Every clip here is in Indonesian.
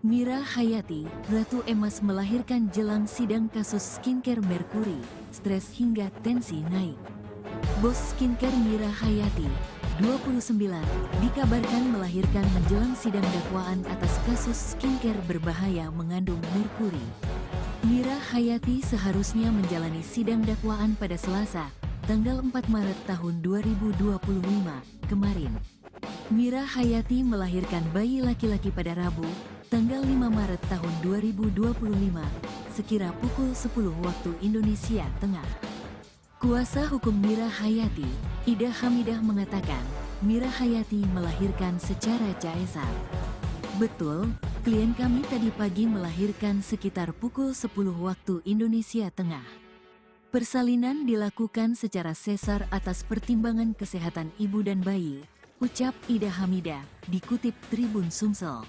Mira Hayati, Ratu Emas melahirkan jelang sidang kasus skincare Merkuri, stres hingga tensi naik. Bos skincare Mira Hayati, 29, dikabarkan melahirkan menjelang sidang dakwaan atas kasus skincare berbahaya mengandung merkuri. Mira Hayati seharusnya menjalani sidang dakwaan pada Selasa, tanggal 4 Maret tahun 2025, kemarin. Mira Hayati melahirkan bayi laki-laki pada Rabu, tanggal 5 Maret tahun 2025, sekira pukul 10 waktu Indonesia Tengah. Kuasa hukum Mira Hayati, Ida Hamidah mengatakan, Mira Hayati melahirkan secara caesar. Betul, klien kami tadi pagi melahirkan sekitar pukul 10 waktu Indonesia Tengah. Persalinan dilakukan secara sesar atas pertimbangan kesehatan ibu dan bayi, ucap Ida Hamidah, dikutip Tribun Sumsel.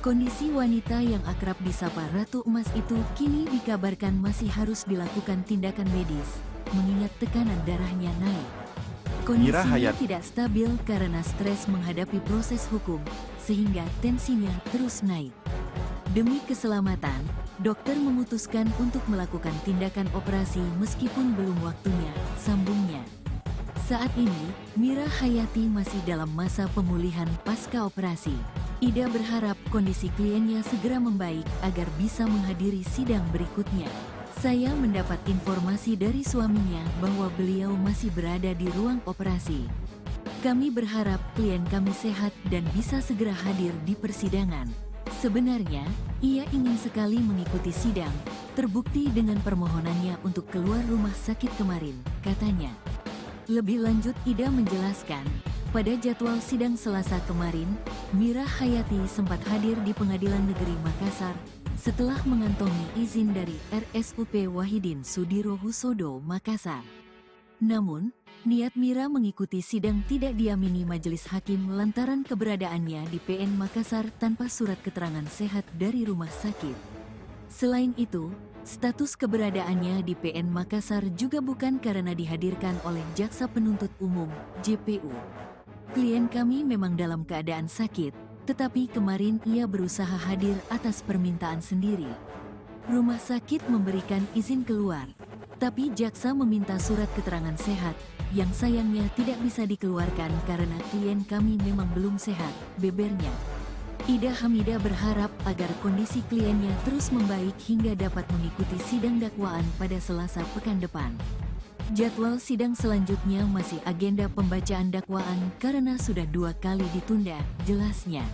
Kondisi wanita yang akrab disapa Ratu Emas itu kini dikabarkan masih harus dilakukan tindakan medis, mengingat tekanan darahnya naik. Kondisinya tidak stabil karena stres menghadapi proses hukum, sehingga tensinya terus naik. Demi keselamatan, dokter memutuskan untuk melakukan tindakan operasi meskipun belum waktunya, sambungnya. Saat ini, Mira Hayati masih dalam masa pemulihan pasca operasi. Ida berharap kondisi kliennya segera membaik agar bisa menghadiri sidang berikutnya. Saya mendapat informasi dari suaminya bahwa beliau masih berada di ruang operasi. Kami berharap klien kami sehat dan bisa segera hadir di persidangan. Sebenarnya, ia ingin sekali mengikuti sidang, terbukti dengan permohonannya untuk keluar rumah sakit kemarin, katanya. Lebih lanjut, Ida menjelaskan, pada jadwal sidang Selasa kemarin, Mira Hayati sempat hadir di Pengadilan Negeri Makassar setelah mengantongi izin dari RSUP Wahidin Sudirohusodo Makassar. Namun, niat Mira mengikuti sidang tidak diamini majelis hakim lantaran keberadaannya di PN Makassar tanpa surat keterangan sehat dari rumah sakit. Selain itu, status keberadaannya di PN Makassar juga bukan karena dihadirkan oleh Jaksa Penuntut Umum, JPU. Klien kami memang dalam keadaan sakit, tetapi kemarin ia berusaha hadir atas permintaan sendiri. Rumah sakit memberikan izin keluar, tapi jaksa meminta surat keterangan sehat, yang sayangnya tidak bisa dikeluarkan karena klien kami memang belum sehat, bebernya. Ida Hamidah berharap agar kondisi kliennya terus membaik hingga dapat mengikuti sidang dakwaan pada Selasa pekan depan. Jadwal sidang selanjutnya masih agenda pembacaan dakwaan karena sudah 2 kali ditunda, jelasnya.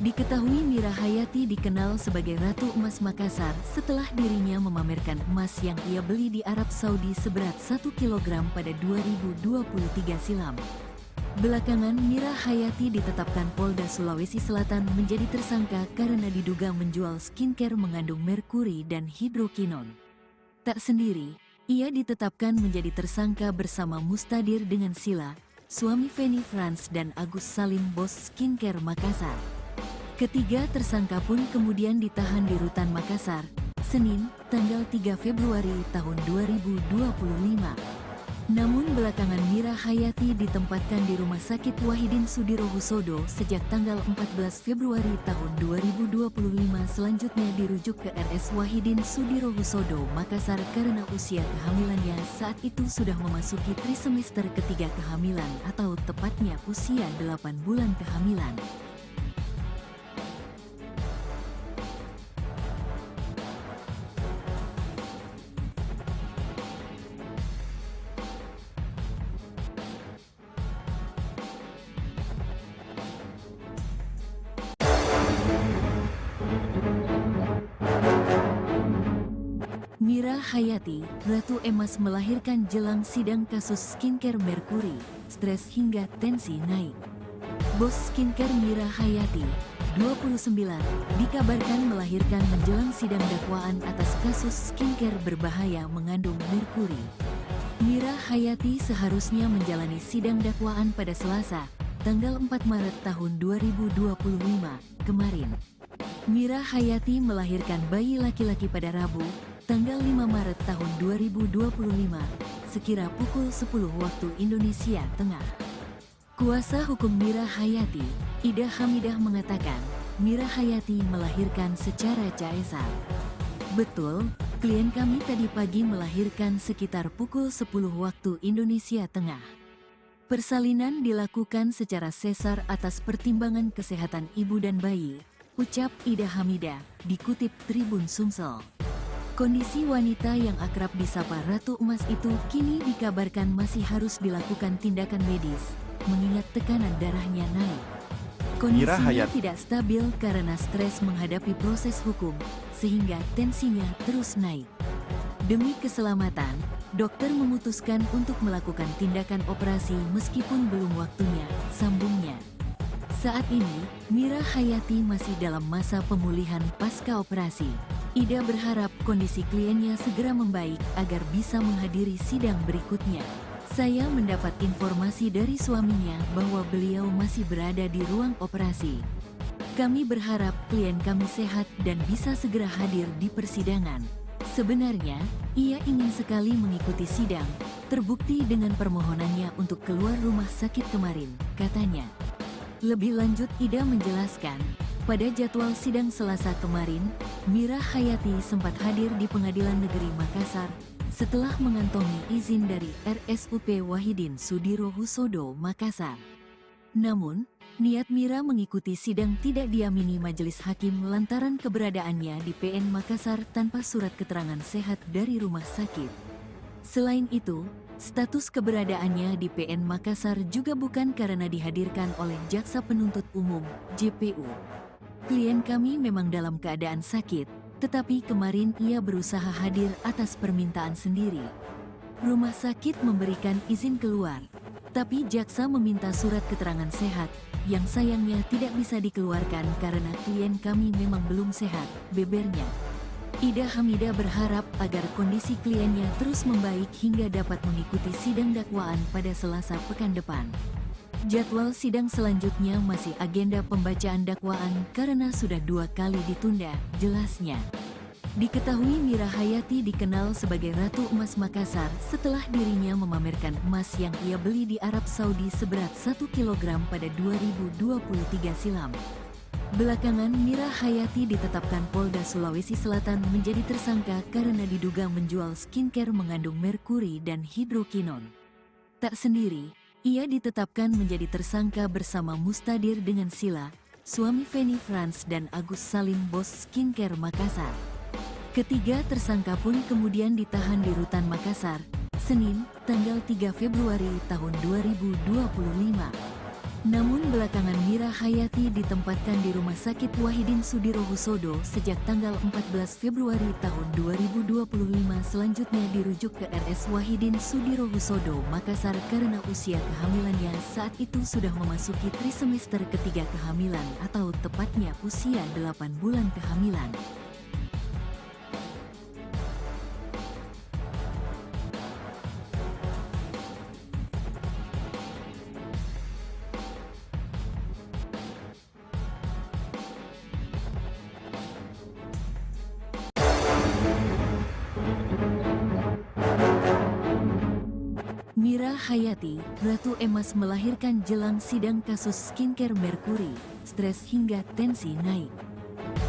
Diketahui Mira Hayati dikenal sebagai Ratu Emas Makassar setelah dirinya memamerkan emas yang ia beli di Arab Saudi seberat 1 kg pada 2023 silam. Belakangan, Mira Hayati ditetapkan Polda Sulawesi Selatan menjadi tersangka karena diduga menjual skincare mengandung merkuri dan hidrokinon. Tak sendiri, ia ditetapkan menjadi tersangka bersama Mustadir dengan Sila, suami Feni Frans dan Agus Salim bos skincare Makassar. Ketiga tersangka pun kemudian ditahan di Rutan Makassar, Senin, tanggal 3 Februari tahun 2025. Namun belakangan Mira Hayati ditempatkan di Rumah Sakit Wahidin Sudirohusodo sejak tanggal 14 Februari tahun 2025, selanjutnya dirujuk ke RS Wahidin Sudirohusodo Makassar karena usia kehamilannya saat itu sudah memasuki trisemester ketiga kehamilan atau tepatnya usia 8 bulan kehamilan. Mira Hayati, Ratu Emas melahirkan jelang sidang kasus skincare Merkuri, stres hingga tensi naik. Bos skincare Mira Hayati, 29, dikabarkan melahirkan menjelang sidang dakwaan atas kasus skincare berbahaya mengandung merkuri. Mira Hayati seharusnya menjalani sidang dakwaan pada Selasa, tanggal 4 Maret tahun 2025, kemarin. Mira Hayati melahirkan bayi laki-laki pada Rabu, tanggal 5 Maret tahun 2025, sekira pukul 10 waktu Indonesia Tengah. Kuasa hukum Mira Hayati, Ida Hamidah mengatakan, Mira Hayati melahirkan secara caesar. Betul, klien kami tadi pagi melahirkan sekitar pukul 10 waktu Indonesia Tengah. Persalinan dilakukan secara sesar atas pertimbangan kesehatan ibu dan bayi, ucap Ida Hamidah, dikutip Tribun Sumsel. Kondisi wanita yang akrab disapa Ratu Emas itu kini dikabarkan masih harus dilakukan tindakan medis, mengingat tekanan darahnya naik. Kondisinya tidak stabil karena stres menghadapi proses hukum, sehingga tensinya terus naik. Demi keselamatan, dokter memutuskan untuk melakukan tindakan operasi meskipun belum waktunya, sambungnya. Saat ini, Mira Hayati masih dalam masa pemulihan pasca operasi. Ida berharap kondisi kliennya segera membaik agar bisa menghadiri sidang berikutnya. Saya mendapat informasi dari suaminya bahwa beliau masih berada di ruang operasi. Kami berharap klien kami sehat dan bisa segera hadir di persidangan. Sebenarnya, ia ingin sekali mengikuti sidang, terbukti dengan permohonannya untuk keluar rumah sakit kemarin, katanya. Lebih lanjut, Ida menjelaskan, pada jadwal sidang Selasa kemarin, Mira Hayati sempat hadir di Pengadilan Negeri Makassar setelah mengantongi izin dari RSUP Wahidin Sudirohusodo, Makassar. Namun, niat Mira mengikuti sidang tidak diamini majelis hakim lantaran keberadaannya di PN Makassar tanpa surat keterangan sehat dari rumah sakit. Selain itu, status keberadaannya di PN Makassar juga bukan karena dihadirkan oleh Jaksa Penuntut Umum, JPU. Klien kami memang dalam keadaan sakit, tetapi kemarin ia berusaha hadir atas permintaan sendiri. Rumah sakit memberikan izin keluar, tapi jaksa meminta surat keterangan sehat, yang sayangnya tidak bisa dikeluarkan karena klien kami memang belum sehat, bebernya. Ida Hamidah berharap agar kondisi kliennya terus membaik hingga dapat mengikuti sidang dakwaan pada Selasa pekan depan. Jadwal sidang selanjutnya masih agenda pembacaan dakwaan karena sudah 2 kali ditunda, jelasnya. Diketahui Mira Hayati dikenal sebagai Ratu Emas Makassar setelah dirinya memamerkan emas yang ia beli di Arab Saudi seberat 1 kg pada 2023 silam. Belakangan, Mira Hayati ditetapkan Polda Sulawesi Selatan menjadi tersangka karena diduga menjual skincare mengandung merkuri dan hidrokinon. Tak sendiri, ia ditetapkan menjadi tersangka bersama Mustadir dengan Sila, suami Feni Frans dan Agus Salim, bos skincare Makassar. Ketiga tersangka pun kemudian ditahan di Rutan Makassar, Senin, tanggal 3 Februari tahun 2025. Namun belakangan Mira Hayati ditempatkan di Rumah Sakit Wahidin Sudirohusodo sejak tanggal 14 Februari tahun 2025, selanjutnya dirujuk ke RS Wahidin Sudirohusodo, Makassar karena usia kehamilannya saat itu sudah memasuki trisemester ketiga kehamilan atau tepatnya usia 8 bulan kehamilan. Mira Hayati, Ratu Emas melahirkan jelang sidang kasus skincare Merkuri, stres hingga tensi naik.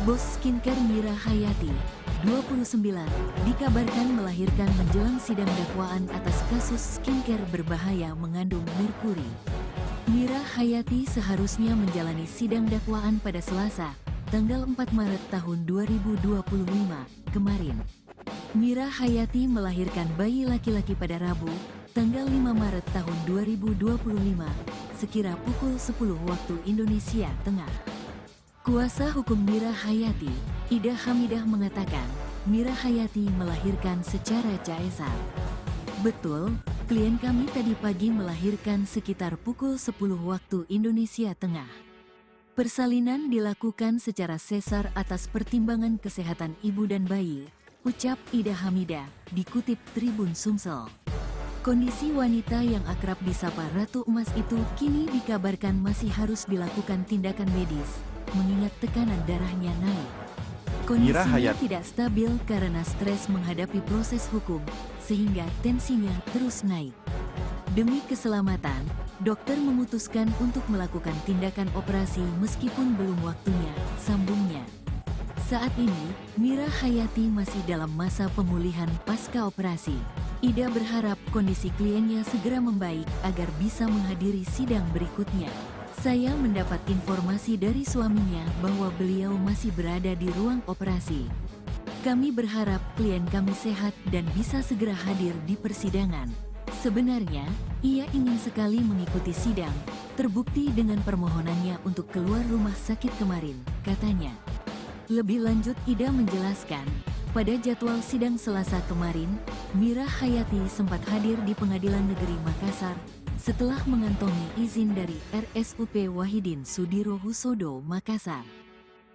Bos skincare Mira Hayati, 29, dikabarkan melahirkan menjelang sidang dakwaan atas kasus skincare berbahaya mengandung merkuri. Mira Hayati seharusnya menjalani sidang dakwaan pada Selasa, tanggal 4 Maret tahun 2025, kemarin. Mira Hayati melahirkan bayi laki-laki pada Rabu, tanggal 5 Maret tahun 2025, sekira pukul 10 waktu Indonesia Tengah. Kuasa hukum Mira Hayati, Ida Hamidah mengatakan, Mira Hayati melahirkan secara caesar. Betul, klien kami tadi pagi melahirkan sekitar pukul 10 waktu Indonesia Tengah. Persalinan dilakukan secara sesar atas pertimbangan kesehatan ibu dan bayi, ucap Ida Hamidah, dikutip Tribun Sumsel. Kondisi wanita yang akrab disapa Ratu Emas itu kini dikabarkan masih harus dilakukan tindakan medis, mengingat tekanan darahnya naik. Kondisinya tidak stabil karena stres menghadapi proses hukum, sehingga tensinya terus naik. Demi keselamatan, Dokter memutuskan untuk melakukan tindakan operasi meskipun belum waktunya, sambungnya. Saat ini, Mira Hayati masih dalam masa pemulihan pasca operasi. Ida berharap kondisi kliennya segera membaik agar bisa menghadiri sidang berikutnya. Saya mendapat informasi dari suaminya bahwa beliau masih berada di ruang operasi. Kami berharap klien kami sehat dan bisa segera hadir di persidangan. Sebenarnya, ia ingin sekali mengikuti sidang, terbukti dengan permohonannya untuk keluar rumah sakit kemarin, katanya. Lebih lanjut, Ida menjelaskan, pada jadwal sidang Selasa kemarin, Mira Hayati sempat hadir di Pengadilan Negeri Makassar setelah mengantongi izin dari RSUP Wahidin Sudirohusodo, Makassar.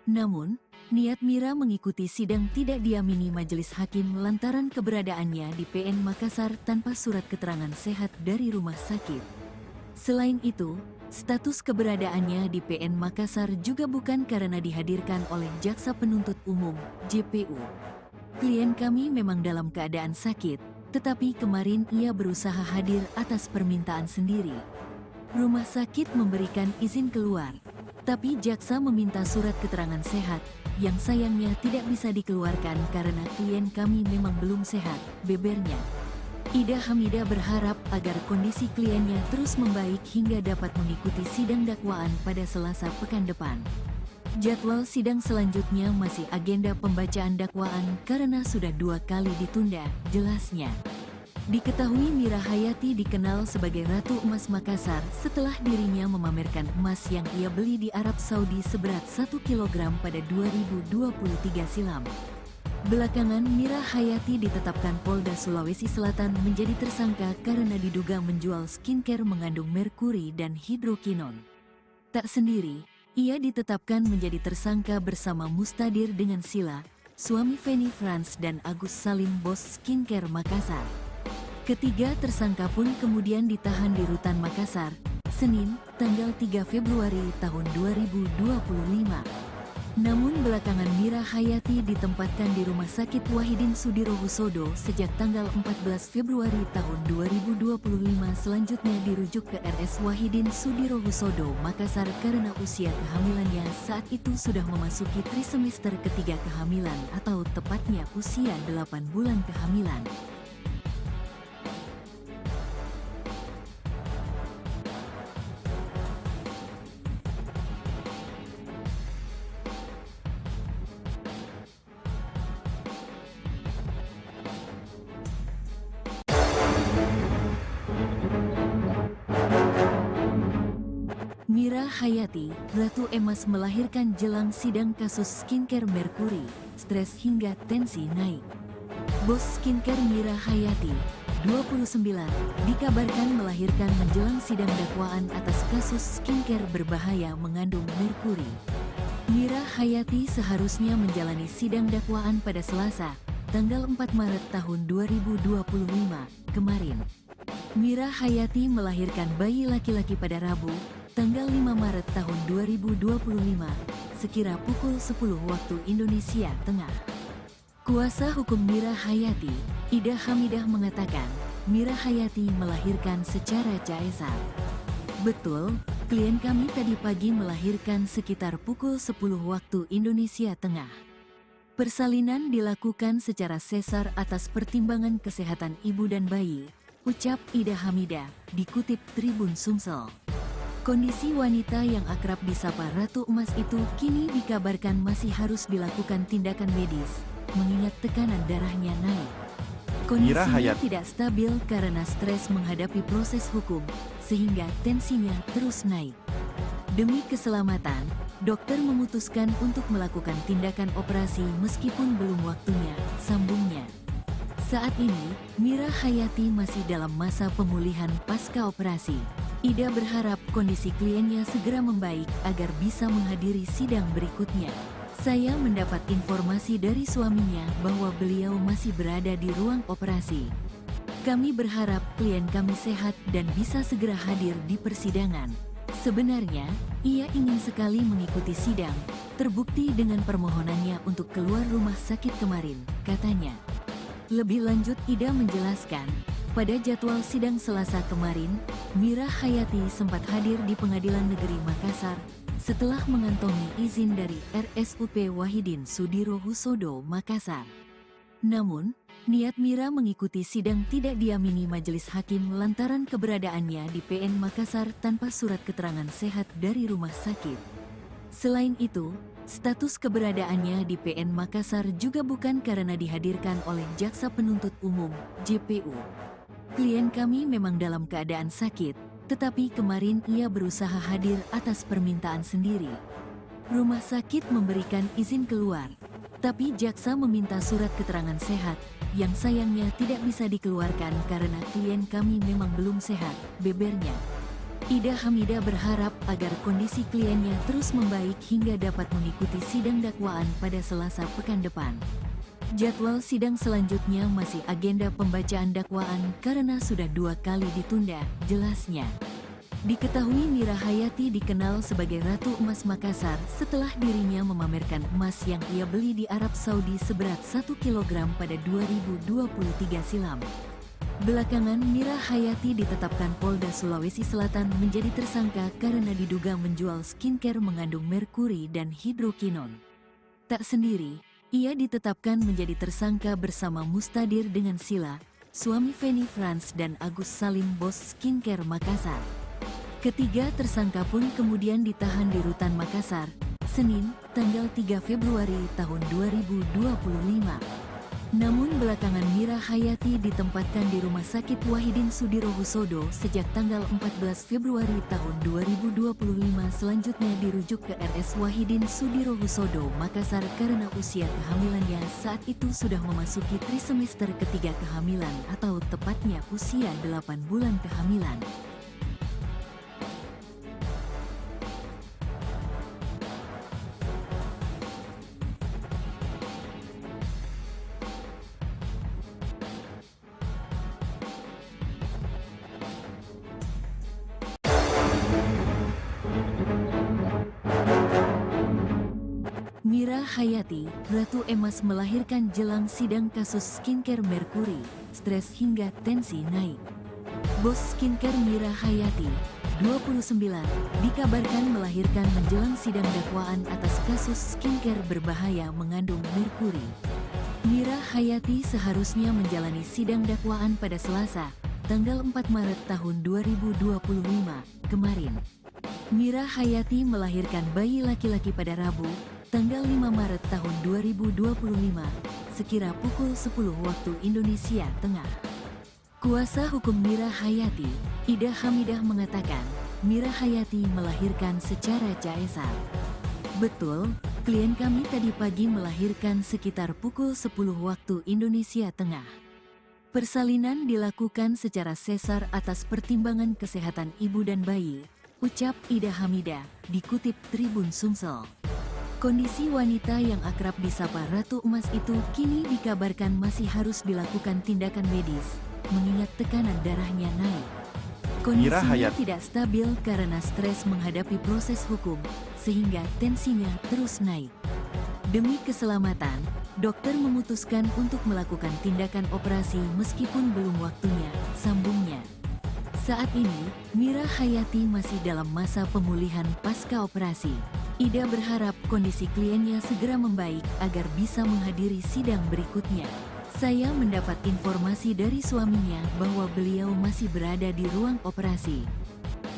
Namun, niat Mira mengikuti sidang tidak diamini majelis hakim lantaran keberadaannya di PN Makassar tanpa surat keterangan sehat dari rumah sakit. Selain itu, status keberadaannya di PN Makassar juga bukan karena dihadirkan oleh Jaksa Penuntut Umum, JPU. Klien kami memang dalam keadaan sakit, tetapi kemarin ia berusaha hadir atas permintaan sendiri. Rumah sakit memberikan izin keluar, tapi jaksa meminta surat keterangan sehat, yang sayangnya tidak bisa dikeluarkan karena klien kami memang belum sehat, bebernya. Ida Hamidah berharap agar kondisi kliennya terus membaik hingga dapat mengikuti sidang dakwaan pada Selasa pekan depan. Jadwal sidang selanjutnya masih agenda pembacaan dakwaan karena sudah 2 kali ditunda, jelasnya. Diketahui Mira Hayati dikenal sebagai Ratu Emas Makassar setelah dirinya memamerkan emas yang ia beli di Arab Saudi seberat 1 kg pada 2023 silam. Belakangan, Mira Hayati ditetapkan Polda Sulawesi Selatan menjadi tersangka karena diduga menjual skincare mengandung merkuri dan hidrokinon. Tak sendiri, ia ditetapkan menjadi tersangka bersama Mustadir dengan Sila, suami Feni Frans dan Agus Salim, bos skincare Makassar. Ketiga tersangka pun kemudian ditahan di Rutan Makassar, Senin, tanggal 3 Februari tahun 2025. Namun belakangan Mira Hayati ditempatkan di Rumah Sakit Wahidin Sudirohusodo sejak tanggal 14 Februari tahun 2025, selanjutnya dirujuk ke RS Wahidin Sudirohusodo, Makassar karena usia kehamilannya saat itu sudah memasuki trisemester ketiga kehamilan atau tepatnya usia 8 bulan kehamilan. Mira Hayati, Ratu Emas melahirkan jelang sidang kasus skincare merkuri, stres hingga tensi naik. Bos skincare Mira Hayati, 29, dikabarkan melahirkan menjelang sidang dakwaan atas kasus skincare berbahaya mengandung merkuri. Mira Hayati seharusnya menjalani sidang dakwaan pada Selasa, tanggal 4 Maret tahun 2025, kemarin. Mira Hayati melahirkan bayi laki-laki pada Rabu, tanggal 5 Maret tahun 2025, sekira pukul 10 waktu Indonesia Tengah. Kuasa hukum Mira Hayati, Ida Hamidah mengatakan, Mira Hayati melahirkan secara caesar. Betul, klien kami tadi pagi melahirkan sekitar pukul 10 waktu Indonesia Tengah. Persalinan dilakukan secara sesar atas pertimbangan kesehatan ibu dan bayi, ucap Ida Hamidah, dikutip Tribun Sumsel. Kondisi wanita yang akrab disapa Ratu Emas itu kini dikabarkan masih harus dilakukan tindakan medis, mengingat tekanan darahnya naik. Kondisinya tidak stabil karena stres menghadapi proses hukum, sehingga tensinya terus naik. Demi keselamatan, dokter memutuskan untuk melakukan tindakan operasi meskipun belum waktunya, sambungnya. Saat ini, Mira Hayati masih dalam masa pemulihan pasca operasi. Ida berharap kondisi kliennya segera membaik agar bisa menghadiri sidang berikutnya. Saya mendapat informasi dari suaminya bahwa beliau masih berada di ruang operasi. Kami berharap klien kami sehat dan bisa segera hadir di persidangan. Sebenarnya, ia ingin sekali mengikuti sidang, terbukti dengan permohonannya untuk keluar rumah sakit kemarin, katanya. Lebih lanjut, Ida menjelaskan, Pada jadwal sidang Selasa kemarin, Mira Hayati sempat hadir di Pengadilan Negeri Makassar setelah mengantongi izin dari RSUP Wahidin Sudirohusodo Makassar. Namun, niat Mira mengikuti sidang tidak diamini majelis hakim lantaran keberadaannya di PN Makassar tanpa surat keterangan sehat dari rumah sakit. Selain itu, status keberadaannya di PN Makassar juga bukan karena dihadirkan oleh Jaksa Penuntut Umum, JPU. Klien kami memang dalam keadaan sakit, tetapi kemarin ia berusaha hadir atas permintaan sendiri. Rumah sakit memberikan izin keluar, tapi jaksa meminta surat keterangan sehat, yang sayangnya tidak bisa dikeluarkan karena klien kami memang belum sehat, bebernya. Ida Hamidah berharap agar kondisi kliennya terus membaik hingga dapat mengikuti sidang dakwaan pada Selasa pekan depan. Jadwal sidang selanjutnya masih agenda pembacaan dakwaan karena sudah 2 kali ditunda, jelasnya. Diketahui Mira Hayati dikenal sebagai Ratu Emas Makassar setelah dirinya memamerkan emas yang ia beli di Arab Saudi seberat 1 kg pada 2023 silam. Belakangan Mira Hayati ditetapkan Polda Sulawesi Selatan menjadi tersangka karena diduga menjual skincare mengandung merkuri dan hidrokinon. Tak sendiri, ia ditetapkan menjadi tersangka bersama Mustadir dengan Sila, suami Feni Frans dan Agus Salim bos skincare Makassar. Ketiga tersangka pun kemudian ditahan di Rutan Makassar, Senin, tanggal 3 Februari tahun 2025. Namun belakangan Mira Hayati ditempatkan di Rumah Sakit Wahidin Sudirohusodo sejak tanggal 14 Februari tahun 2025, selanjutnya dirujuk ke RS Wahidin Sudirohusodo Makassar karena usia kehamilannya saat itu sudah memasuki trisemester ketiga kehamilan atau tepatnya usia 8 bulan kehamilan. Mira Hayati, Ratu Emas melahirkan jelang sidang kasus skincare merkuri, stres hingga tensi naik. Bos skincare Mira Hayati, 29, dikabarkan melahirkan menjelang sidang dakwaan atas kasus skincare berbahaya mengandung merkuri. Mira Hayati seharusnya menjalani sidang dakwaan pada Selasa, tanggal 4 Maret tahun 2025, kemarin. Mira Hayati melahirkan bayi laki-laki pada Rabu, tanggal 5 Maret tahun 2025, sekira pukul 10 waktu Indonesia Tengah. Kuasa hukum Mira Hayati, Ida Hamidah mengatakan, Mira Hayati melahirkan secara caesar. Betul, klien kami tadi pagi melahirkan sekitar pukul 10 waktu Indonesia Tengah. Persalinan dilakukan secara sesar atas pertimbangan kesehatan ibu dan bayi, ucap Ida Hamidah, dikutip Tribun Sumsel. Kondisi wanita yang akrab disapa Ratu Emas itu kini dikabarkan masih harus dilakukan tindakan medis, mengingat tekanan darahnya naik. Kondisinya tidak stabil karena stres menghadapi proses hukum, sehingga tensinya terus naik. Demi keselamatan, dokter memutuskan untuk melakukan tindakan operasi meskipun belum waktunya, sambungnya. Saat ini, Mira Hayati masih dalam masa pemulihan pasca operasi. Ida berharap kondisi kliennya segera membaik agar bisa menghadiri sidang berikutnya. Saya mendapat informasi dari suaminya bahwa beliau masih berada di ruang operasi.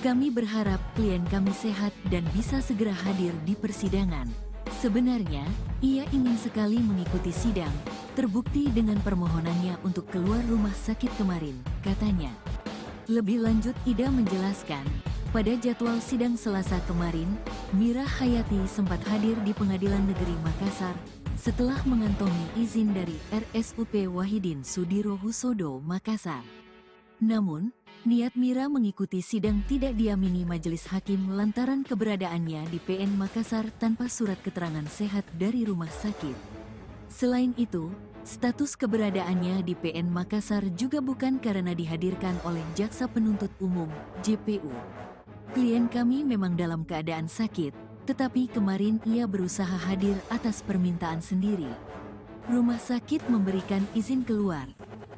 Kami berharap klien kami sehat dan bisa segera hadir di persidangan. Sebenarnya, ia ingin sekali mengikuti sidang, terbukti dengan permohonannya untuk keluar rumah sakit kemarin, katanya. Lebih lanjut Ida menjelaskan, pada jadwal sidang Selasa kemarin, Mira Hayati sempat hadir di Pengadilan Negeri Makassar setelah mengantongi izin dari RSUP Wahidin Sudirohusodo Makassar. Namun, niat Mira mengikuti sidang tidak diamini majelis hakim lantaran keberadaannya di PN Makassar tanpa surat keterangan sehat dari rumah sakit. Selain itu, status keberadaannya di PN Makassar juga bukan karena dihadirkan oleh Jaksa Penuntut Umum, JPU. Klien kami memang dalam keadaan sakit, tetapi kemarin ia berusaha hadir atas permintaan sendiri. Rumah sakit memberikan izin keluar,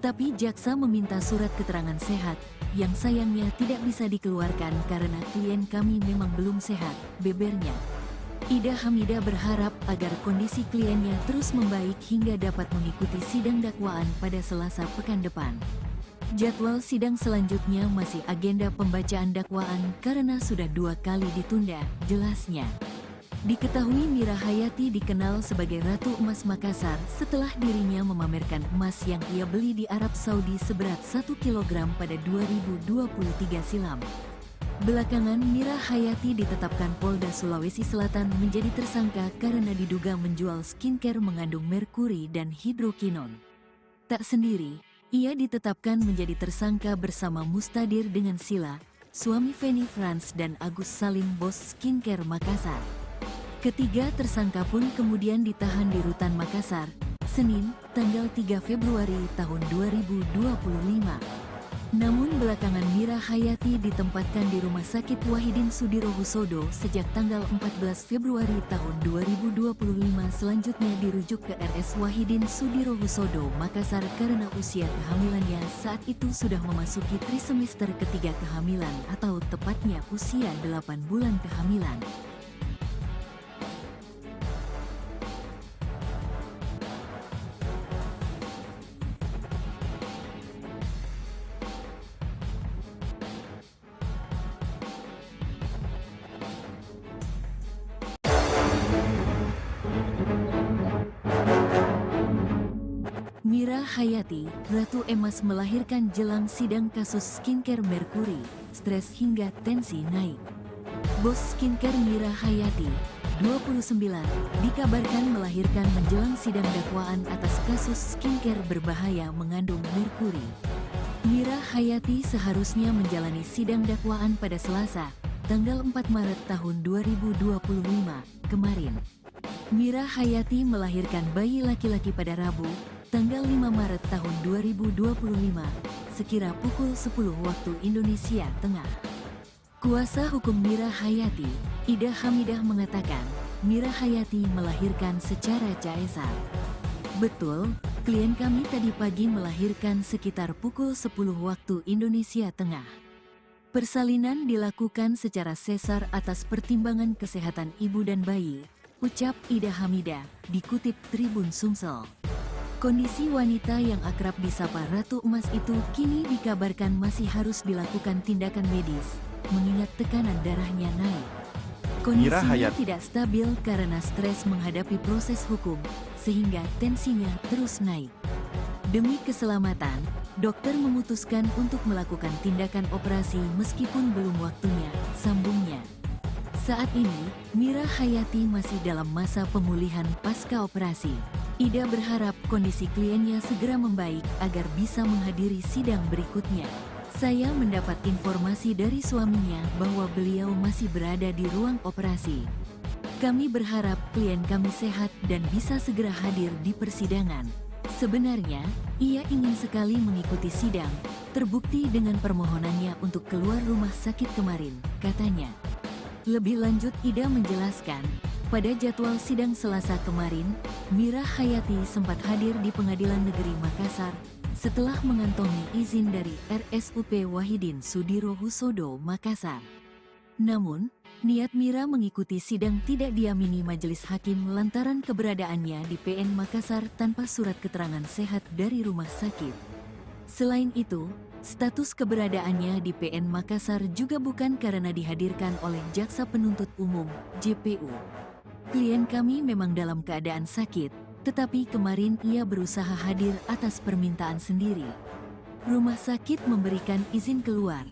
Tapi jaksa meminta surat keterangan sehat, yang sayangnya tidak bisa dikeluarkan karena klien kami memang belum sehat, bebernya. Ida Hamidah berharap agar kondisi kliennya terus membaik hingga dapat mengikuti sidang dakwaan pada Selasa pekan depan. Jadwal sidang selanjutnya masih agenda pembacaan dakwaan karena sudah 2 kali ditunda, jelasnya. Diketahui Mira Hayati dikenal sebagai Ratu Emas Makassar setelah dirinya memamerkan emas yang ia beli di Arab Saudi seberat 1 kg pada 2023 silam. Belakangan Mira Hayati ditetapkan Polda Sulawesi Selatan menjadi tersangka karena diduga menjual skincare mengandung merkuri dan hidrokinon. Tak sendiri, ia ditetapkan menjadi tersangka bersama Mustadir dengan Sila, suami Feni Frans dan Agus Salim bos skincare Makassar. Ketiga tersangka pun kemudian ditahan di Rutan Makassar, Senin, tanggal 3 Februari tahun 2025. Namun belakangan Mira Hayati ditempatkan di Rumah Sakit Wahidin Sudirohusodo sejak tanggal 14 Februari tahun 2025, selanjutnya dirujuk ke RS Wahidin Sudirohusodo Makassar karena usia kehamilannya saat itu sudah memasuki trisemester ketiga kehamilan atau tepatnya usia 8 bulan kehamilan. Mira Hayati, Ratu Emas melahirkan jelang sidang kasus skincare merkuri, stres hingga tensi naik. Bos skincare Mira Hayati, 29, dikabarkan melahirkan menjelang sidang dakwaan atas kasus skincare berbahaya mengandung merkuri. Mira Hayati seharusnya menjalani sidang dakwaan pada Selasa, tanggal 4 Maret tahun 2025, kemarin. Mira Hayati melahirkan bayi laki-laki pada Rabu, tanggal 5 Maret tahun 2025, sekira pukul 10 waktu Indonesia Tengah. Kuasa hukum Mira Hayati, Ida Hamidah mengatakan, Mira Hayati melahirkan secara caesar. Betul, klien kami tadi pagi melahirkan sekitar pukul 10 waktu Indonesia Tengah. Persalinan dilakukan secara sesar atas pertimbangan kesehatan ibu dan bayi, ucap Ida Hamidah, dikutip Tribun Sumsel. Kondisi wanita yang akrab disapa Ratu Emas itu kini dikabarkan masih harus dilakukan tindakan medis, mengingat tekanan darahnya naik. Kondisinya tidak stabil karena stres menghadapi proses hukum, sehingga tensinya terus naik. Demi keselamatan, dokter memutuskan untuk melakukan tindakan operasi meskipun belum waktunya, sambungnya. Saat ini, Mira Hayati masih dalam masa pemulihan pasca operasi. Ida berharap kondisi kliennya segera membaik agar bisa menghadiri sidang berikutnya. Saya mendapat informasi dari suaminya bahwa beliau masih berada di ruang operasi. Kami berharap klien kami sehat dan bisa segera hadir di persidangan. Sebenarnya, ia ingin sekali mengikuti sidang, terbukti dengan permohonannya untuk keluar rumah sakit kemarin, katanya. Lebih lanjut Ida menjelaskan, pada jadwal sidang Selasa kemarin, Mira Hayati sempat hadir di Pengadilan Negeri Makassar setelah mengantongi izin dari RSUP Wahidin Sudirohusodo Makassar. Namun, niat Mira mengikuti sidang tidak diamini majelis hakim lantaran keberadaannya di PN Makassar tanpa surat keterangan sehat dari rumah sakit. Selain itu, status keberadaannya di PN Makassar juga bukan karena dihadirkan oleh Jaksa Penuntut Umum, JPU. Klien kami memang dalam keadaan sakit, tetapi kemarin ia berusaha hadir atas permintaan sendiri. Rumah sakit memberikan izin keluar,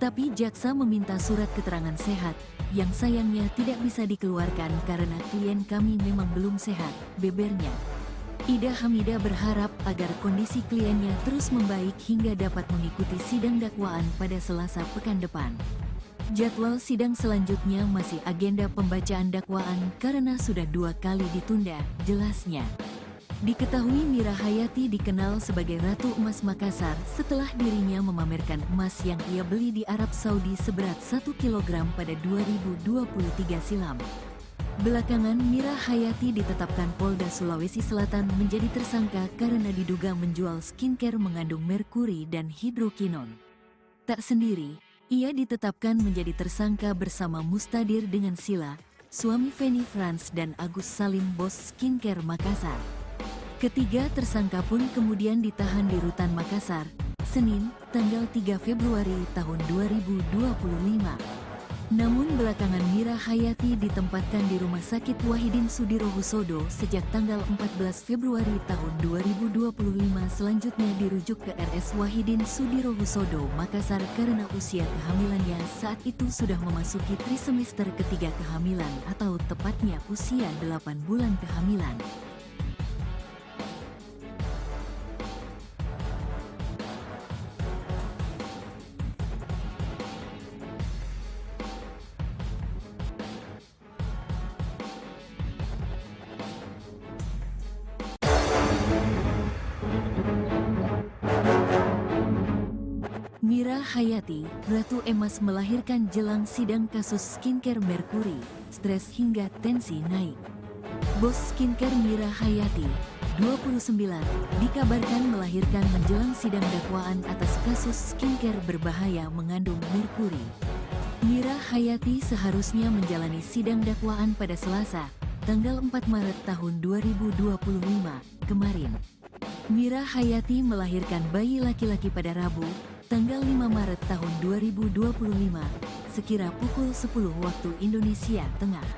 tapi jaksa meminta surat keterangan sehat, yang sayangnya tidak bisa dikeluarkan karena klien kami memang belum sehat, bebernya. Ida Hamidah berharap agar kondisi kliennya terus membaik hingga dapat mengikuti sidang dakwaan pada Selasa pekan depan. Jadwal sidang selanjutnya masih agenda pembacaan dakwaan karena sudah 2 kali ditunda, jelasnya. Diketahui Mira Hayati dikenal sebagai Ratu Emas Makassar setelah dirinya memamerkan emas yang ia beli di Arab Saudi seberat 1 kg pada 2023 silam. Belakangan Mira Hayati ditetapkan Polda Sulawesi Selatan menjadi tersangka karena diduga menjual skincare mengandung merkuri dan hidrokinon. Tak sendiri, ia ditetapkan menjadi tersangka bersama Mustadir dengan Sila, suami Feni Frans dan Agus Salim bos skincare Makassar. Ketiga tersangka pun kemudian ditahan di Rutan Makassar, Senin, tanggal 3 Februari tahun 2025. Namun belakangan Mira Hayati ditempatkan di Rumah Sakit Wahidin Sudirohusodo sejak tanggal 14 Februari tahun 2025, selanjutnya dirujuk ke RS Wahidin Sudirohusodo Makassar karena usia kehamilannya saat itu sudah memasuki trisemester ketiga kehamilan atau tepatnya usia 8 bulan kehamilan. Mira Hayati, Ratu Emas melahirkan jelang sidang kasus skincare merkuri, stres hingga tensi naik. Bos skincare Mira Hayati, 29, dikabarkan melahirkan menjelang sidang dakwaan atas kasus skincare berbahaya mengandung merkuri. Mira Hayati seharusnya menjalani sidang dakwaan pada Selasa, tanggal 4 Maret tahun 2025, kemarin. Mira Hayati melahirkan bayi laki-laki pada Rabu, tanggal 5 Maret tahun 2025, sekira pukul 10 waktu Indonesia Tengah.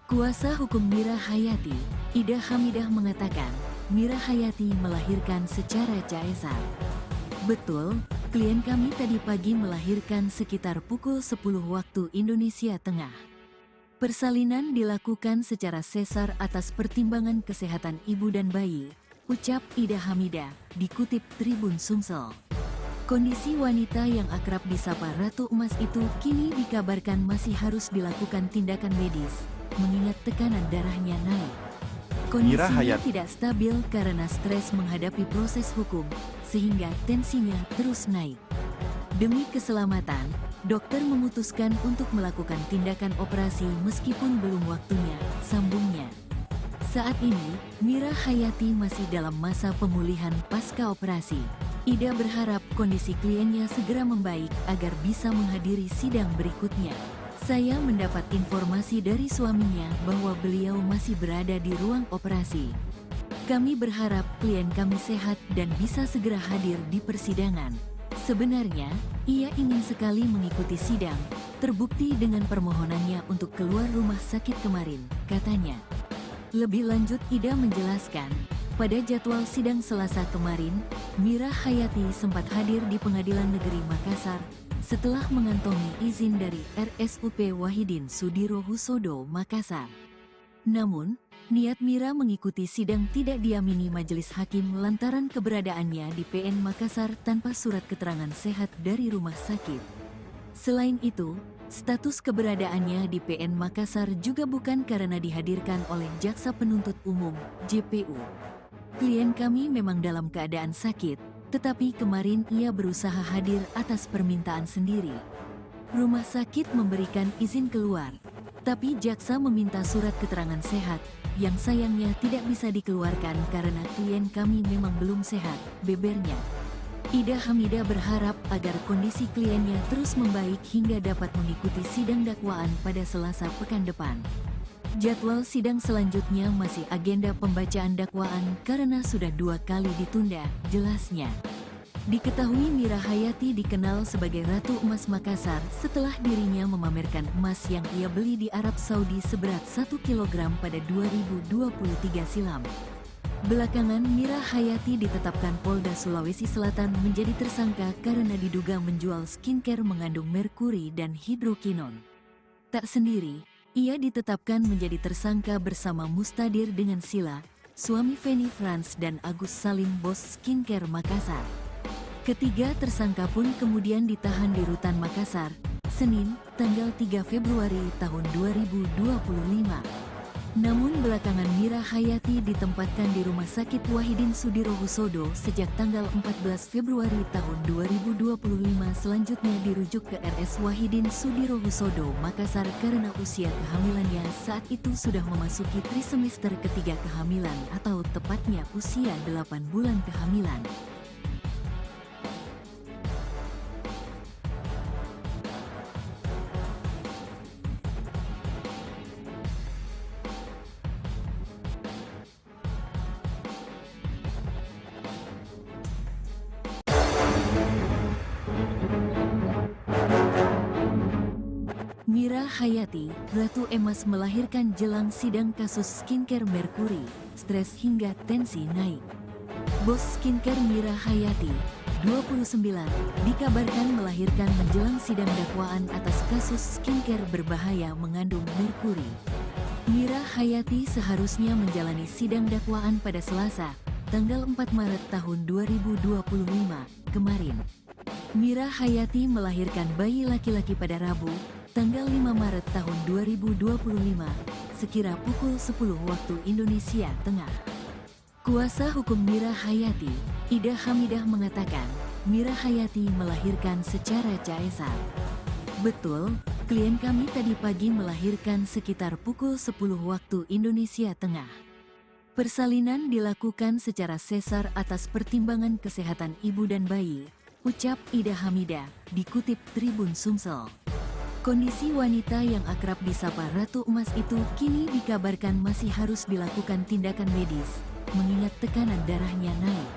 Kuasa hukum Mira Hayati, Ida Hamidah mengatakan, Mira Hayati melahirkan secara caesar. Betul, klien kami tadi pagi melahirkan sekitar pukul 10 waktu Indonesia Tengah. Persalinan dilakukan secara sesar atas pertimbangan kesehatan ibu dan bayi, ucap Ida Hamidah, dikutip Tribun Sumsel. Kondisi wanita yang akrab disapa Ratu Emas itu kini dikabarkan masih harus dilakukan tindakan medis, mengingat tekanan darahnya naik. Kondisinya tidak stabil karena stres menghadapi proses hukum, sehingga tensinya terus naik. Demi keselamatan, dokter memutuskan untuk melakukan tindakan operasi meskipun belum waktunya, sambungnya. Saat ini, Mira Hayati masih dalam masa pemulihan pasca operasi. Ida berharap kondisi kliennya segera membaik agar bisa menghadiri sidang berikutnya. Saya mendapat informasi dari suaminya bahwa beliau masih berada di ruang operasi. Kami berharap klien kami sehat dan bisa segera hadir di persidangan. Sebenarnya, ia ingin sekali mengikuti sidang, terbukti dengan permohonannya untuk keluar rumah sakit kemarin, katanya. Lebih lanjut Ida menjelaskan, pada jadwal sidang Selasa kemarin, Mira Hayati sempat hadir di Pengadilan Negeri Makassar setelah mengantongi izin dari RSUP Wahidin Sudirohusodo Makassar. Namun, niat Mira mengikuti sidang tidak diamini majelis hakim lantaran keberadaannya di PN Makassar tanpa surat keterangan sehat dari rumah sakit. Selain itu, status keberadaannya di PN Makassar juga bukan karena dihadirkan oleh Jaksa Penuntut Umum, JPU. Klien kami memang dalam keadaan sakit, tetapi kemarin ia berusaha hadir atas permintaan sendiri. Rumah sakit memberikan izin keluar, tapi jaksa meminta surat keterangan sehat, yang sayangnya tidak bisa dikeluarkan karena klien kami memang belum sehat, bebernya. Ida Hamidah berharap agar kondisi kliennya terus membaik hingga dapat mengikuti sidang dakwaan pada Selasa pekan depan. Jadwal sidang selanjutnya masih agenda pembacaan dakwaan karena sudah 2 kali ditunda, jelasnya. Diketahui Mira Hayati dikenal sebagai Ratu Emas Makassar setelah dirinya memamerkan emas yang ia beli di Arab Saudi seberat 1 kg pada 2023 silam. Belakangan Mira Hayati ditetapkan Polda Sulawesi Selatan menjadi tersangka karena diduga menjual skincare mengandung merkuri dan hidrokinon. Tak sendiri, ia ditetapkan menjadi tersangka bersama Mustadir dengan Sila, suami Feni Frans dan Agus Salim bos skincare Makassar. Ketiga tersangka pun kemudian ditahan di Rutan Makassar, Senin, tanggal 3 Februari tahun 2025. Namun belakangan Mira Hayati ditempatkan di Rumah Sakit Wahidin Sudirohusodo sejak tanggal 14 Februari tahun 2025, selanjutnya dirujuk ke RS Wahidin Sudirohusodo Makassar karena usia kehamilannya saat itu sudah memasuki trimester ketiga kehamilan atau tepatnya usia 8 bulan kehamilan. Mira Hayati, Ratu Emas melahirkan jelang sidang kasus skincare Merkuri, stres hingga tensi naik. Bos skincare Mira Hayati, 29, dikabarkan melahirkan menjelang sidang dakwaan atas kasus skincare berbahaya mengandung merkuri. Mira Hayati seharusnya menjalani sidang dakwaan pada Selasa, tanggal 4 Maret tahun 2025, kemarin. Mira Hayati melahirkan bayi laki-laki pada Rabu, tanggal 5 Maret tahun 2025, sekira pukul 10 waktu Indonesia Tengah. Kuasa hukum Mira Hayati, Ida Hamidah mengatakan, Mira Hayati melahirkan secara caesar. Betul, klien kami tadi pagi melahirkan sekitar pukul 10 waktu Indonesia Tengah. Persalinan dilakukan secara sesar atas pertimbangan kesehatan ibu dan bayi, ucap Ida Hamidah, dikutip Tribun Sumsel. Kondisi wanita yang akrab disapa Ratu Emas itu kini dikabarkan masih harus dilakukan tindakan medis, mengingat tekanan darahnya naik.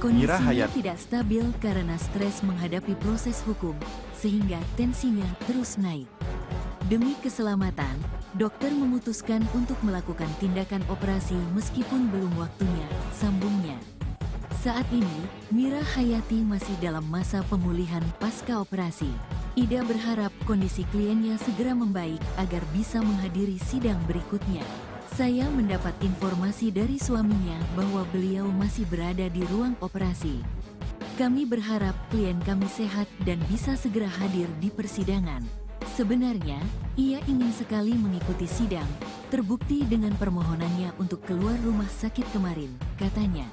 Kondisinya tidak stabil karena stres menghadapi proses hukum, sehingga tensinya terus naik. Demi keselamatan, dokter memutuskan untuk melakukan tindakan operasi meskipun belum waktunya, sambungnya. Saat ini, Mira Hayati masih dalam masa pemulihan pasca operasi. Ida berharap kondisi kliennya segera membaik agar bisa menghadiri sidang berikutnya. Saya mendapat informasi dari suaminya bahwa beliau masih berada di ruang operasi. Kami berharap klien kami sehat dan bisa segera hadir di persidangan. Sebenarnya, ia ingin sekali mengikuti sidang, terbukti dengan permohonannya untuk keluar rumah sakit kemarin, katanya.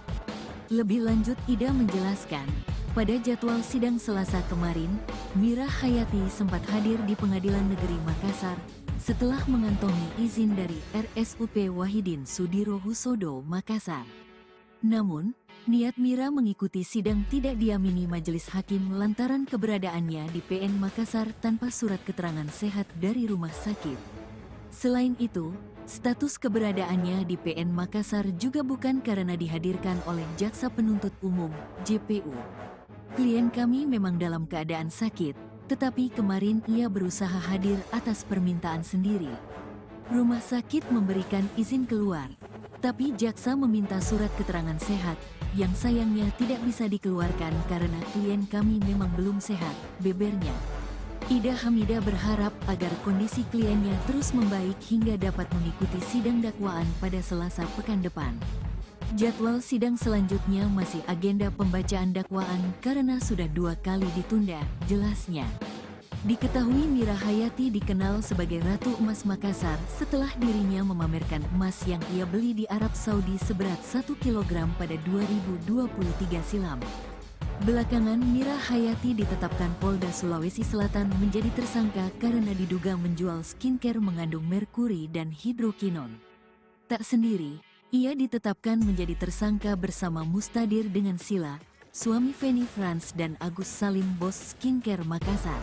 Lebih lanjut, Ida menjelaskan, pada jadwal sidang Selasa kemarin, Mira Hayati sempat hadir di Pengadilan Negeri Makassar setelah mengantongi izin dari RSUP Wahidin Sudirohusodo Makassar. Namun, niat Mira mengikuti sidang tidak diamini majelis hakim lantaran keberadaannya di PN Makassar tanpa surat keterangan sehat dari rumah sakit. Selain itu, status keberadaannya di PN Makassar juga bukan karena dihadirkan oleh Jaksa Penuntut Umum, JPU. Klien kami memang dalam keadaan sakit, tetapi kemarin ia berusaha hadir atas permintaan sendiri. Rumah sakit memberikan izin keluar, tapi jaksa meminta surat keterangan sehat, yang sayangnya tidak bisa dikeluarkan karena klien kami memang belum sehat, bebernya. Ida Hamidah berharap agar kondisi kliennya terus membaik hingga dapat mengikuti sidang dakwaan pada Selasa pekan depan. Jadwal sidang selanjutnya masih agenda pembacaan dakwaan karena sudah 2 kali ditunda, jelasnya. Diketahui Mira Hayati dikenal sebagai Ratu Emas Makassar setelah dirinya memamerkan emas yang ia beli di Arab Saudi seberat 1 kg pada 2023 silam. Belakangan Mira Hayati ditetapkan Polda Sulawesi Selatan menjadi tersangka karena diduga menjual skincare mengandung merkuri dan hidrokinon. Tak sendiri, ia ditetapkan menjadi tersangka bersama Mustadir dengan Sila, suami Feni Frans dan Agus Salim bos skincare Makassar.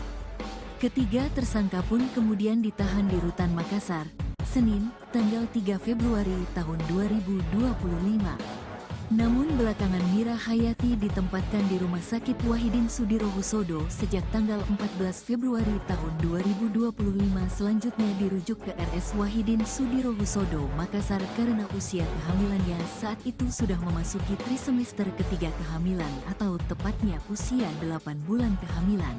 Ketiga tersangka pun kemudian ditahan di Rutan Makassar, Senin, tanggal 3 Februari tahun 2025. Namun belakangan Mira Hayati ditempatkan di Rumah Sakit Wahidin Sudirohusodo sejak tanggal 14 Februari tahun 2025, selanjutnya dirujuk ke RS Wahidin Sudirohusodo Makassar karena usia kehamilannya saat itu sudah memasuki trimester ketiga kehamilan atau tepatnya usia 8 bulan kehamilan.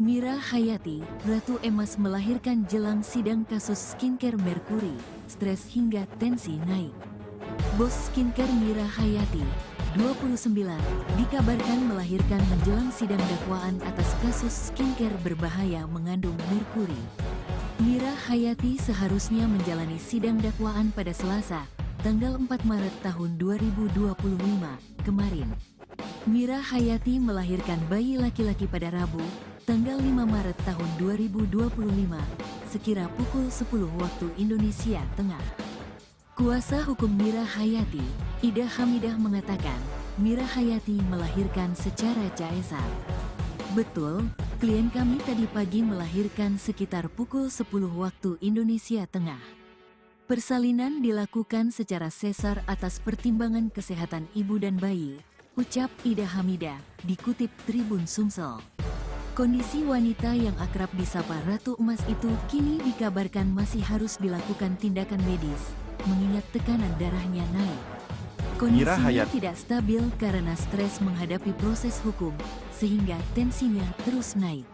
Mira Hayati, Ratu Emas melahirkan jelang sidang kasus skincare Merkuri, stres hingga tensi naik. Bos skincare Mira Hayati, 29, dikabarkan melahirkan menjelang sidang dakwaan atas kasus skincare berbahaya mengandung merkuri. Mira Hayati seharusnya menjalani sidang dakwaan pada Selasa, tanggal 4 Maret tahun 2025, kemarin. Mira Hayati melahirkan bayi laki-laki pada Rabu, tanggal 5 Maret tahun 2025, sekira pukul 10 waktu Indonesia Tengah. Kuasa hukum Mira Hayati, Ida Hamidah mengatakan, Mira Hayati melahirkan secara caesar. Betul, klien kami tadi pagi melahirkan sekitar pukul 10 waktu Indonesia Tengah. Persalinan dilakukan secara sesar atas pertimbangan kesehatan ibu dan bayi, ucap Ida Hamidah, dikutip Tribun Sumsel. Kondisi wanita yang akrab disapa Ratu Emas itu kini dikabarkan masih harus dilakukan tindakan medis, mengingat tekanan darahnya naik. Kondisinya tidak stabil karena stres menghadapi proses hukum, sehingga tensinya terus naik.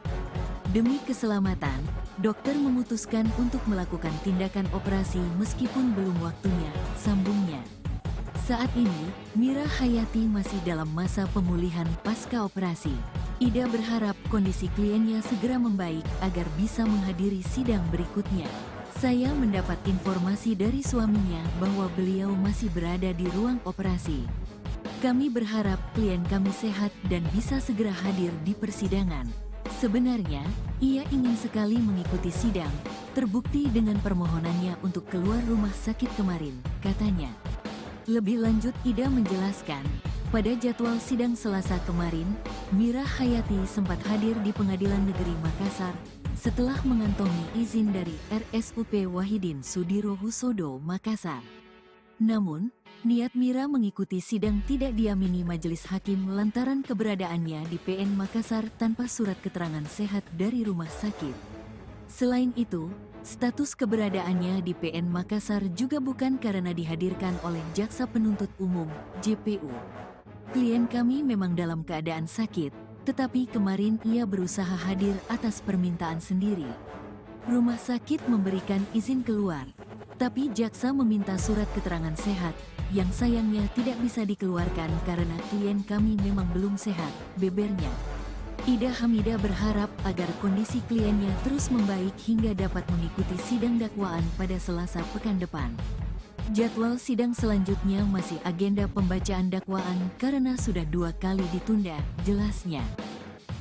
Demi keselamatan, dokter memutuskan untuk melakukan tindakan operasi meskipun belum waktunya, sambungnya. Saat ini, Mira Hayati masih dalam masa pemulihan pasca operasi. Ida berharap kondisi kliennya segera membaik agar bisa menghadiri sidang berikutnya. Saya mendapat informasi dari suaminya bahwa beliau masih berada di ruang operasi. Kami berharap klien kami sehat dan bisa segera hadir di persidangan. Sebenarnya, ia ingin sekali mengikuti sidang, terbukti dengan permohonannya untuk keluar rumah sakit kemarin, katanya. Lebih lanjut, Ida menjelaskan, pada jadwal sidang Selasa kemarin, Mira Hayati sempat hadir di Pengadilan Negeri Makassar setelah mengantongi izin dari RSUP Wahidin Sudirohusodo Makassar. Namun, niat Mira mengikuti sidang tidak diamini majelis hakim lantaran keberadaannya di PN Makassar tanpa surat keterangan sehat dari rumah sakit. Selain itu, status keberadaannya di PN Makassar juga bukan karena dihadirkan oleh Jaksa Penuntut Umum, JPU. Klien kami memang dalam keadaan sakit, tetapi kemarin ia berusaha hadir atas permintaan sendiri. Rumah sakit memberikan izin keluar, tapi jaksa meminta surat keterangan sehat, yang sayangnya tidak bisa dikeluarkan karena klien kami memang belum sehat, bebernya. Ida Hamidah berharap agar kondisi kliennya terus membaik hingga dapat mengikuti sidang dakwaan pada Selasa pekan depan. Jadwal sidang selanjutnya masih agenda pembacaan dakwaan karena sudah 2 kali ditunda, jelasnya.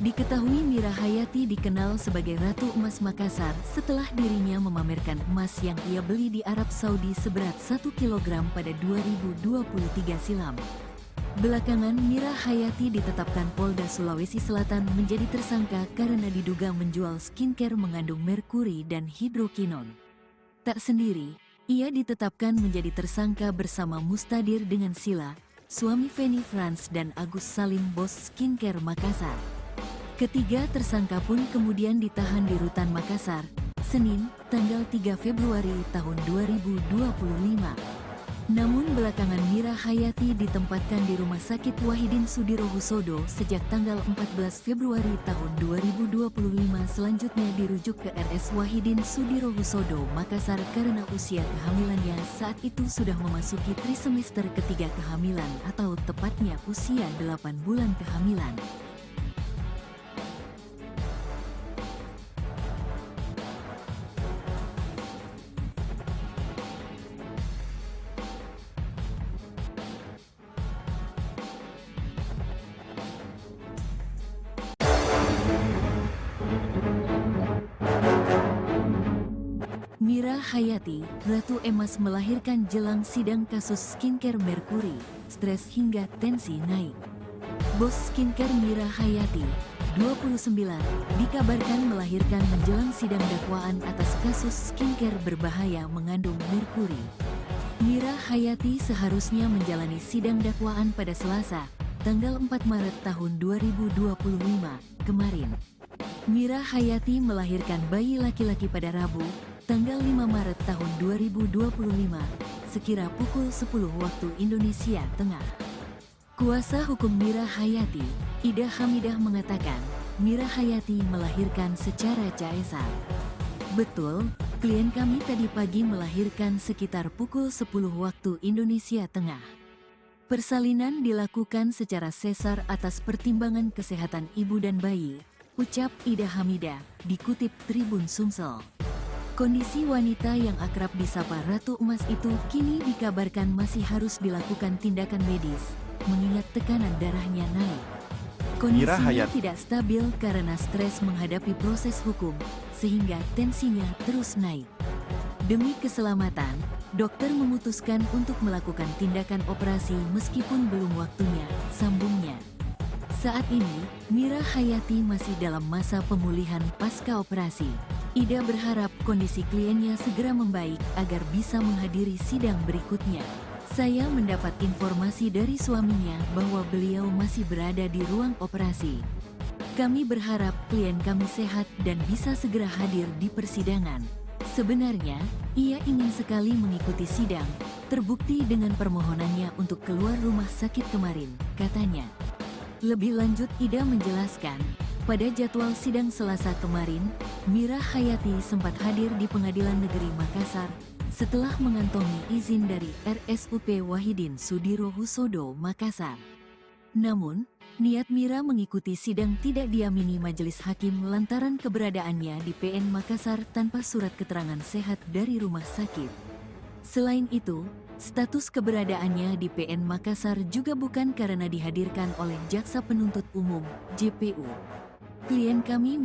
Diketahui Mira Hayati dikenal sebagai Ratu Emas Makassar setelah dirinya memamerkan emas yang ia beli di Arab Saudi seberat 1 kg pada 2023 silam. Belakangan, Mira Hayati ditetapkan Polda Sulawesi Selatan menjadi tersangka karena diduga menjual skincare mengandung merkuri dan hidrokinon. Tak sendiri, ia ditetapkan menjadi tersangka bersama Mustadir dengan Sila, suami Feni Frans dan Agus Salim bos skincare Makassar. Ketiga tersangka pun kemudian ditahan di Rutan Makassar, Senin, tanggal 3 Februari tahun 2025. Namun belakangan Mira Hayati ditempatkan di Rumah Sakit Wahidin Sudirohusodo sejak tanggal 14 Februari tahun 2025, selanjutnya dirujuk ke RS Wahidin Sudirohusodo Makassar karena usia kehamilannya saat itu sudah memasuki trisemester ketiga kehamilan atau tepatnya usia 8 bulan kehamilan. Mira Hayati, Ratu Emas melahirkan jelang sidang kasus skincare Merkuri, stres hingga tensi naik. Bos skincare Mira Hayati, 29, dikabarkan melahirkan menjelang sidang dakwaan atas kasus skincare berbahaya mengandung merkuri. Mira Hayati seharusnya menjalani sidang dakwaan pada Selasa, tanggal 4 Maret tahun 2025, kemarin. Mira Hayati melahirkan bayi laki-laki pada Rabu, tanggal 5 Maret tahun 2025, sekira pukul 10 waktu Indonesia Tengah. Kuasa hukum Mira Hayati, Ida Hamidah mengatakan, Mira Hayati melahirkan secara caesar. Betul, klien kami tadi pagi melahirkan sekitar pukul 10 waktu Indonesia Tengah. Persalinan dilakukan secara sesar atas pertimbangan kesehatan ibu dan bayi, ucap Ida Hamidah, dikutip Tribun Sumsel. Kondisi wanita yang akrab disapa Ratu Emas itu kini dikabarkan masih harus dilakukan tindakan medis, mengingat tekanan darahnya naik. Kondisinya tidak stabil karena stres menghadapi proses hukum, sehingga tensinya terus naik. Demi keselamatan, dokter memutuskan untuk melakukan tindakan operasi meskipun belum waktunya, sambungnya. Saat ini, Mira Hayati masih dalam masa pemulihan pasca operasi. Ida berharap kondisi kliennya segera membaik agar bisa menghadiri sidang berikutnya. Saya mendapat informasi dari suaminya bahwa beliau masih berada di ruang operasi. Kami berharap klien kami sehat dan bisa segera hadir di persidangan. Sebenarnya, ia ingin sekali mengikuti sidang, terbukti dengan permohonannya untuk keluar rumah sakit kemarin, katanya. Lebih lanjut, Ida menjelaskan, pada jadwal sidang Selasa kemarin, Mira Hayati sempat hadir di Pengadilan Negeri Makassar setelah mengantongi izin dari RSUP Wahidin Sudirohusodo Makassar. Namun, niat Mira mengikuti sidang tidak diamini majelis hakim lantaran keberadaannya di PN Makassar tanpa surat keterangan sehat dari rumah sakit. Selain itu, status keberadaannya di PN Makassar juga bukan karena dihadirkan oleh Jaksa Penuntut Umum, JPU. Klien kami